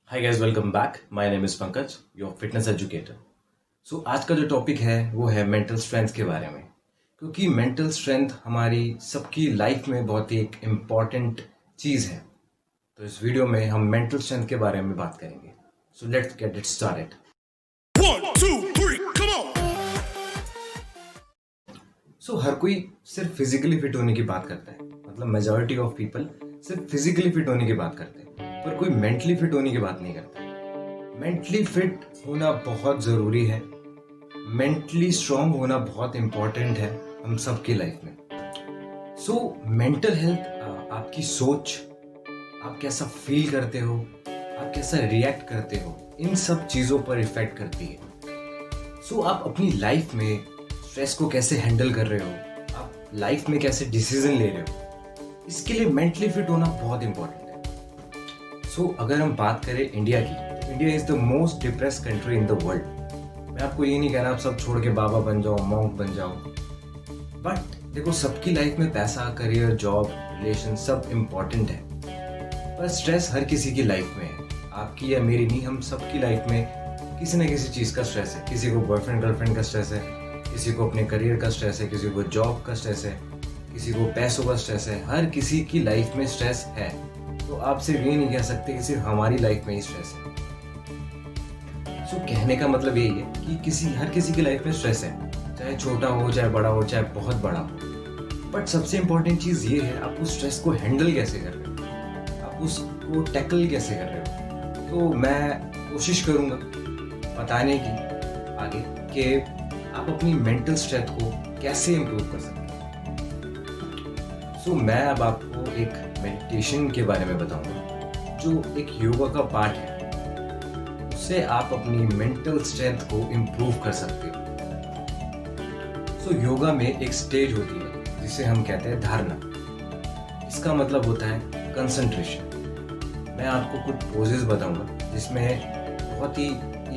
Hi guys, welcome back. My name is Pankaj, your fitness educator. So आज का जो topic है वो है मेंटल स्ट्रेंथ के बारे में, क्योंकि मेंटल स्ट्रेंथ हमारी सबकी लाइफ में बहुत ही एक इम्पॉर्टेंट चीज़ है। तो इस वीडियो में हम मेंटल स्ट्रेंथ के बारे में बात करेंगे। So let's get it started. 1, 2, 3, come on! सो हर कोई सिर्फ फिजिकली फिट होने की बात करता है, मतलब मेजॉरिटी ऑफ पीपल सिर्फ फिजिकली फिट होने की बात करते हैं, पर कोई मेंटली फिट होने की बात नहीं करता। मेंटली फिट होना बहुत ज़रूरी है। मेंटली स्ट्रांग होना बहुत इम्पॉर्टेंट है हम सबकी लाइफ में। सो मेंटल हेल्थ आपकी सोच, आप कैसा फील करते हो, आप कैसा रिएक्ट करते हो, इन सब चीज़ों पर इफेक्ट करती है। सो आप अपनी लाइफ में स्ट्रेस को कैसे हैंडल कर रहे हो, आप लाइफ में कैसे डिसीजन ले रहे हो, इसके लिए मेंटली फिट होना बहुत इम्पोर्टेंट है। सो अगर हम बात करें इंडिया की, तो India is the most depress country in the world. मैं आपको ये नहीं कह रहा आप सब छोड़ के बाबा बन जाओ, मॉन्क बन जाओ, बट देखो सबकी लाइफ में पैसा, करियर, जॉब, रिलेशन सब इम्पॉर्टेंट है, पर स्ट्रेस हर किसी की लाइफ में है। आपकी या मेरी नहीं, हम सबकी लाइफ में किसी न किसी चीज़ का स्ट्रेस है। किसी को बॉयफ्रेंड गर्लफ्रेंड का स्ट्रेस है, किसी को अपने करियर का स्ट्रेस है, किसी को जॉब का स्ट्रेस है, किसी को पैसों का स्ट्रेस है। हर किसी की लाइफ में स्ट्रेस है। तो आप सिर्फ ये नहीं कह सकते कि सिर्फ हमारी लाइफ में ही स्ट्रेस है। सो कहने का मतलब यही है कि हर किसी की लाइफ में स्ट्रेस है, चाहे छोटा हो, चाहे बड़ा हो, चाहे बहुत बड़ा हो। बट सबसे इम्पोर्टेंट चीज़ ये है आप उस स्ट्रेस को हैंडल कैसे कर रहे हो, आप उसको टैकल कैसे कर रहे हो। तो मैं कोशिश करूँगा बताने की आगे कि आप अपनी मेंटल स्ट्रेंथ को कैसे इम्प्रूव कर सकते हैं। सो मैं अब आपको एक मेडिटेशन के बारे में बताऊंगा, जो एक योगा का पार्ट है। उससे आप अपनी मेंटल स्ट्रेंथ को इम्प्रूव कर सकते हो। सो योगा में एक स्टेज होती है जिसे हम कहते हैं धारणा। इसका मतलब होता है कंसंट्रेशन। मैं आपको कुछ पोजेस बताऊंगा जिसमें बहुत ही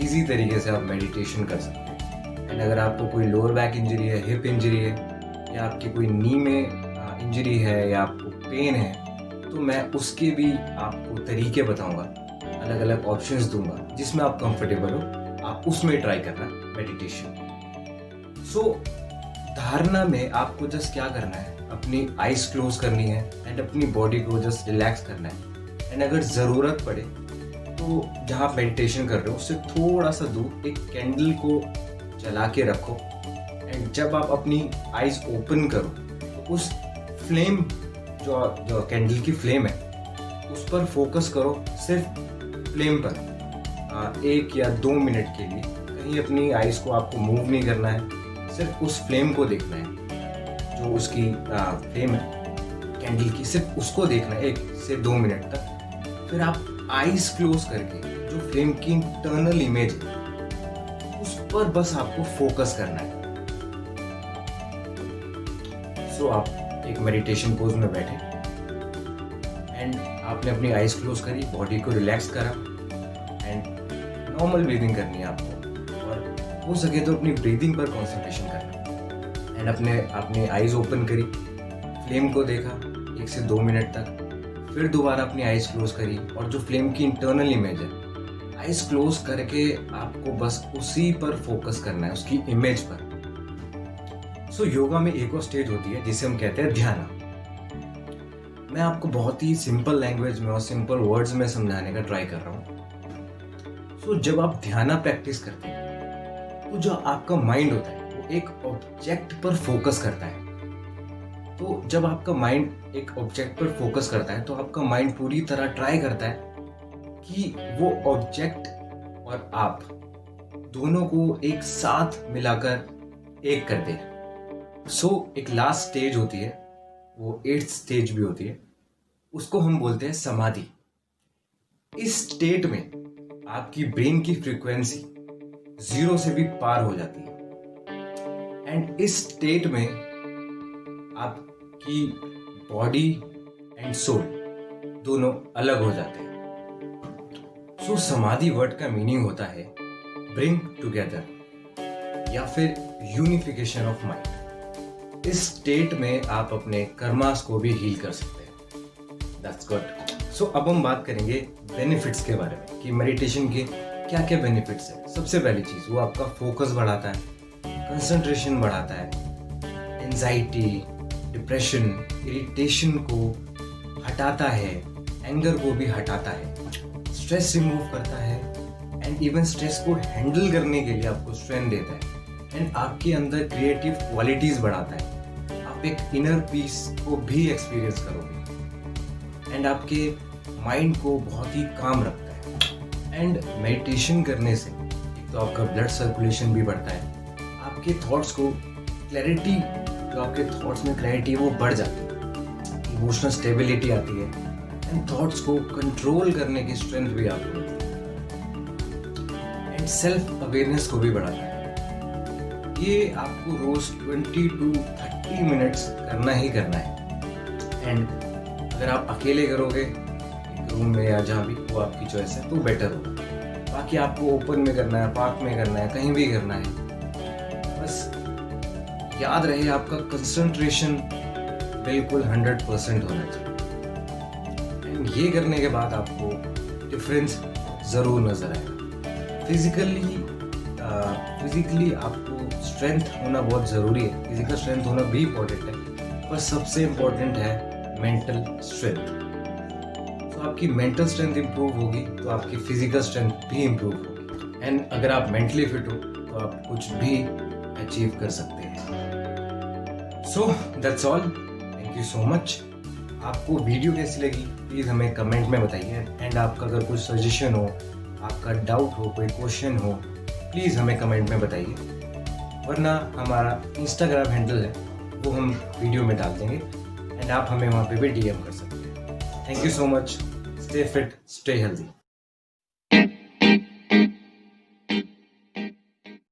इजी तरीके से आप मेडिटेशन कर सकते हैं। एंड अगर आपको कोई लोअर बैक इंजरी है, हिप इंजरी है, या आपकी कोई नी में इंजरी है, या आपको पेन है, तो मैं उसके भी आपको तरीके बताऊंगा, अलग अलग ऑप्शंस दूंगा जिसमें आप कंफर्टेबल हो, आप उसमें ट्राई करना मेडिटेशन। सो धारणा में आपको जस्ट क्या करना है, अपनी आईज क्लोज करनी है एंड अपनी बॉडी को जस्ट रिलैक्स करना है। एंड अगर ज़रूरत पड़े तो जहाँ आप मेडिटेशन कर रहे हो उससे थोड़ा सा दूर एक कैंडल को जला के रखो। एंड जब आप अपनी आईज ओपन करो तो उस फ्लेम, जो कैंडल की फ्लेम है, उस पर फोकस करो, सिर्फ फ्लेम पर 1 या 2 मिनट के लिए। कहीं अपनी आईज को आपको मूव नहीं करना है, सिर्फ उस फ्लेम को देखना है, जो उसकी फ्लेम है कैंडल की, सिर्फ उसको देखना है 1 से 2 मिनट तक। फिर आप आईज क्लोज करके जो फ्लेम की इंटरनल इमेज है उस पर बस आपको फोकस करना है। सो आप एक मेडिटेशन पोज में बैठे एंड आपने अपनी आईज क्लोज करी, बॉडी को रिलैक्स करा एंड नॉर्मल ब्रीदिंग करनी है आपको, और हो सके तो अपनी ब्रीदिंग पर कंसंट्रेशन करना। एंड आपने आईज ओपन करी, फ्लेम को देखा 1 से 2 मिनट तक, फिर दोबारा अपनी आईज क्लोज करी और जो फ्लेम की इंटरनल इमेज है, आईज क्लोज करके आपको बस उसी पर फोकस करना है, उसकी इमेज पर। सो योगा में एक और स्टेज होती है जिसे हम कहते हैं ध्यान। मैं आपको बहुत ही सिंपल लैंग्वेज में और सिंपल वर्ड्स में समझाने का ट्राई कर रहा हूँ। सो जब आप ध्यान प्रैक्टिस करते हैं तो जो आपका माइंड होता है वो एक ऑब्जेक्ट पर फोकस करता है। तो जब आपका माइंड एक ऑब्जेक्ट पर फोकस करता है तो आपका माइंड पूरी तरह ट्राई करता है कि वो ऑब्जेक्ट और आप दोनों को एक साथ मिलाकर एक कर दे। सो एक लास्ट स्टेज होती है, वो 8th स्टेज भी होती है, उसको हम बोलते हैं समाधि। इस स्टेट में आपकी ब्रेन की फ्रीक्वेंसी 0 से भी पार हो जाती है। एंड इस स्टेट में आपकी बॉडी एंड सोल दोनों अलग हो जाते हैं। सो समाधि वर्ड का मीनिंग होता है ब्रिंग टुगेदर या फिर यूनिफिकेशन ऑफ माइंड। इस स्टेट में आप अपने कर्मास को भी हील कर सकते हैं। That's good. सो अब हम बात करेंगे बेनिफिट्स के बारे में कि मेडिटेशन के क्या क्या बेनिफिट्स हैं। सबसे पहली चीज़, वो आपका फोकस बढ़ाता है, कंसंट्रेशन बढ़ाता है, एंजाइटी, डिप्रेशन, इरिटेशन को हटाता है, एंगर को भी हटाता है, स्ट्रेस रिमूव करता है एंड इवन स्ट्रेस को हैंडल करने के लिए आपको स्ट्रेंथ देता है एंड आपके अंदर क्रिएटिव क्वालिटीज़ बढ़ाता है। आप एक इनर पीस को भी एक्सपीरियंस करोगे एंड आपके माइंड को बहुत ही काम रखता है। एंड मेडिटेशन करने से एक तो आपका ब्लड सर्कुलेशन भी बढ़ता है, आपके थॉट्स को क्लैरिटी, जो आपके थॉट्स में क्लैरिटी है वो बढ़ जाती है, इमोशनल स्टेबिलिटी आती है एंड थॉट्स को कंट्रोल करने की स्ट्रेंथ भी आपको मिलती है एंड सेल्फ अवेयरनेस को भी बढ़ाता है। ये आपको रोज 20 to 30 मिनट्स करना ही करना है एंड अगर आप अकेले करोगे एक रूम में या जहाँ भी, वो आपकी चॉइस है, तो बेटर होगा। बाकी आपको ओपन में करना है, पार्क में करना है, कहीं भी करना है, बस याद रहे आपका कंसंट्रेशन बिल्कुल 100% होना चाहिए एंड ये करने के बाद आपको डिफरेंस ज़रूर नज़र आएगा। फिजिकली आपको स्ट्रेंथ होना बहुत ज़रूरी है, फिजिकल स्ट्रेंथ होना भी इम्पोर्टेंट है, पर सबसे इम्पोर्टेंट है मेंटल स्ट्रेंथ। तो आपकी मेंटल स्ट्रेंथ इम्प्रूव होगी तो आपकी फिजिकल स्ट्रेंथ भी इम्प्रूव होगी एंड अगर आप मेंटली फिट हो तो आप कुछ भी अचीव कर सकते हैं। So that's all, thank you so much. आपको वीडियो कैसी लगी प्लीज़ हमें कमेंट में बताइए एंड आपका अगर कुछ सजेशन हो, आपका डाउट हो, कोई क्वेश्चन हो, प्लीज़ हमें कमेंट में बताइए, वरना हमारा इंस्टाग्राम हैंडल है वो हम वीडियो में डाल देंगे एंड आप हमें वहाँ पे भी DM कर सकते हैं। Thank you so much, stay fit, stay healthy.